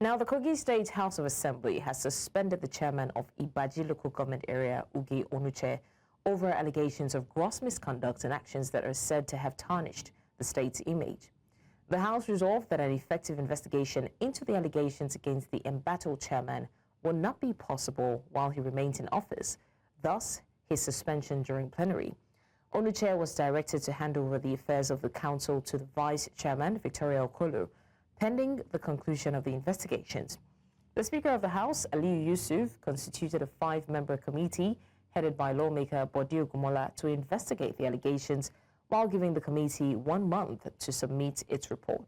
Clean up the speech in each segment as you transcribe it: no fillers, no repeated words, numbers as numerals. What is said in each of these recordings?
Now, the Kogi State House of Assembly has suspended the chairman of Ibaji local government area, Ugeh Onuche, over allegations of gross misconduct and actions that are said to have tarnished the state's image. The House resolved that an effective investigation into the allegations against the embattled chairman will not be possible while he remains in office, thus his suspension during plenary. Onuche was directed to hand over the affairs of the council to the vice chairman, Victoria Okolo, pending the conclusion of the investigations. The Speaker of the House, Aliyu Yusuf, constituted a 5-member committee headed by lawmaker Bode Ogunmola to investigate the allegations, while giving the committee 1 month to submit its report.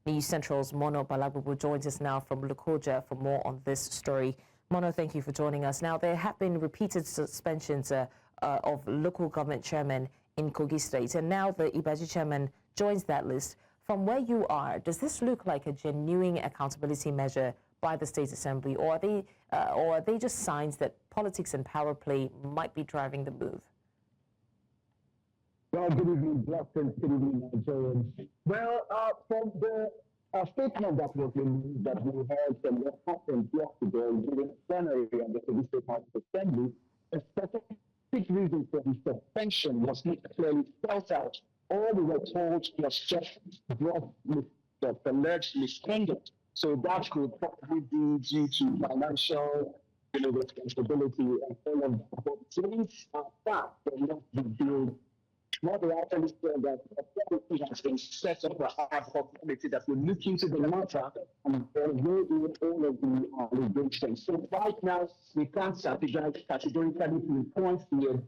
News Central's Mono Balagbogbo joins us now from Lokoja for more on this story. Mono, thank you for joining us. Now, there have been repeated suspensions of local government chairmen in Kogi State, and now the Ibaji chairman joins that list. From where you are, does this look like a genuine accountability measure by the State Assembly, or are they just signs that politics and power play might be driving the move? Well, good evening, Blessings. Good evening, Nigerians. Well, from the statement that was released that we heard from what happened yesterday during plenary and the Kogi State House of Assembly, a specific reason for the suspension was not clearly spelled out. All we were told was just gross alleged misconduct. So that could probably be due to financial responsibility and all of that. But since that were not revealed, what they actually said that a committee has been set up a ad hoc committee that will look into the matter and weigh in all of the allegations. So right now, we can't categorically point to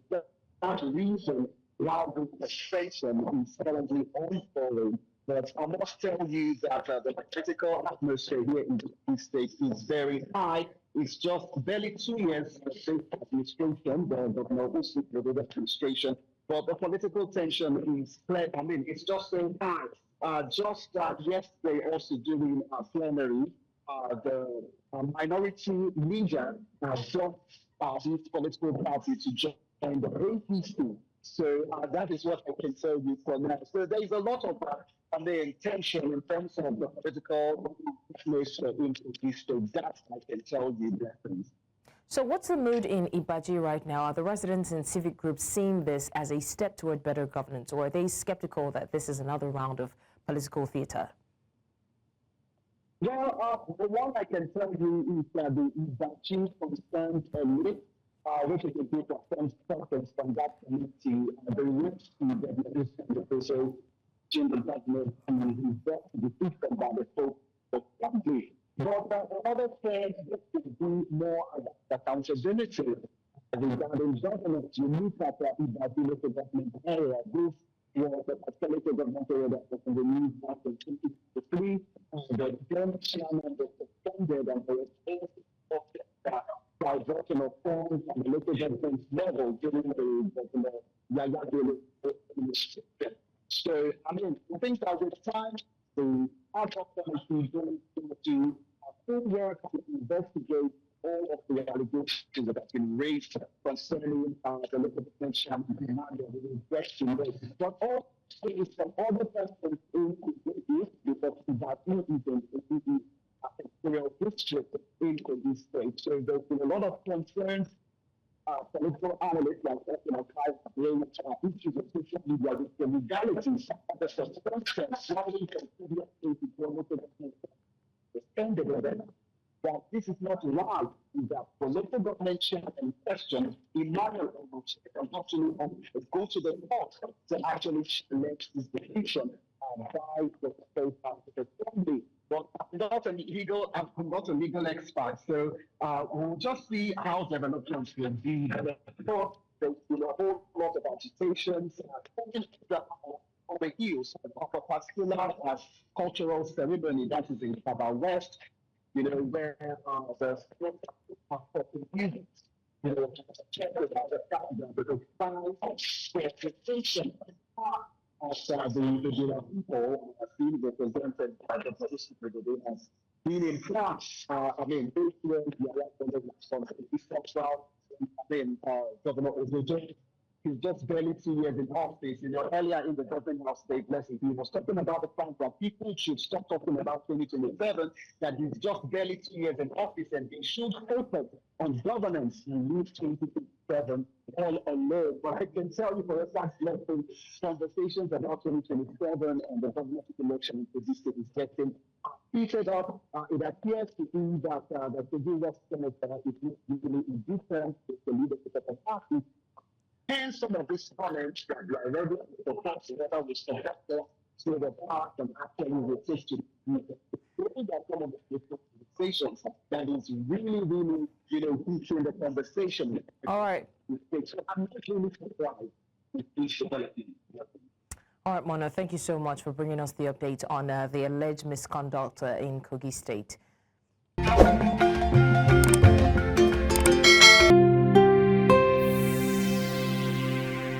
that reason why the suspension is currently ongoing. But I must tell you that the political atmosphere here in the state is very high. It's just barely 2 years of the state administration, the administration. But the political tension is clear. I mean, it's just so high. Just yesterday, also during plenary, the minority leader dropped his political party to join the APC. So that is what I can tell you for now. So there is a lot of tension in terms of the political atmosphere in this state. That I can tell you, definitely. So what's the mood in Ibaji right now? Are the residents and civic groups seeing this as a step toward better governance, or are they skeptical that this is another round of political theater? Well, the one I can tell you is that the Ibaji concerned list, which is a group of consultants from that community, they went to the official in the government and he brought to the system by the folk of country. But other things that could be more accountability regarding government. You look at the Ibaji local government area. This was a local government area that was in the news back in 2023. The then chairman was suspended and there was by voting of funds on the local government level during the Yaya administration. So, I mean, I think that with time, the ad hoc committee is going to work to investigate all of the allegations that have been raised concerning the local government chairman and the investigation. But also, some other persons in this, because that is an imperial district in Kogi State. So there's been a lot of concerns. Political analysts like issues of social media with the legalities of the suspension, how we can suspended. But this is not right. That the local government chairman in question, Emmanuel Onuche, can actually go to the court to actually select his decision by the State House of Assembly. But I'm not a legal expert, so we'll just see how developments will be. But there's been a whole lot of agitations on the heels of a particular cultural ceremony that is in Kaba West, where the music, because the people being represented by the police has been in France. I mean, this year, the responsibility central, Governor Ugeh he's just barely 2 years in office. Earlier in the government house state lesson, he was talking about the fact that people should stop talking about 2027, that he's just barely 2 years in office, and they should focus on governance and leave 2027 all alone. But I can tell you for a fact, conversations about 2027 and the government election in this state is getting heated up. It appears to be that the Kogi Senator is usually in different with the leadership of the party. Hence, some of these comments that we are ready to pass together with some doctor so the part and actually resist to that some of the conversations that is really, featuring the conversation. All right. So I'm not really surprised with this. All right, Mona, thank you so much for bringing us the update on the alleged misconduct in Kogi State.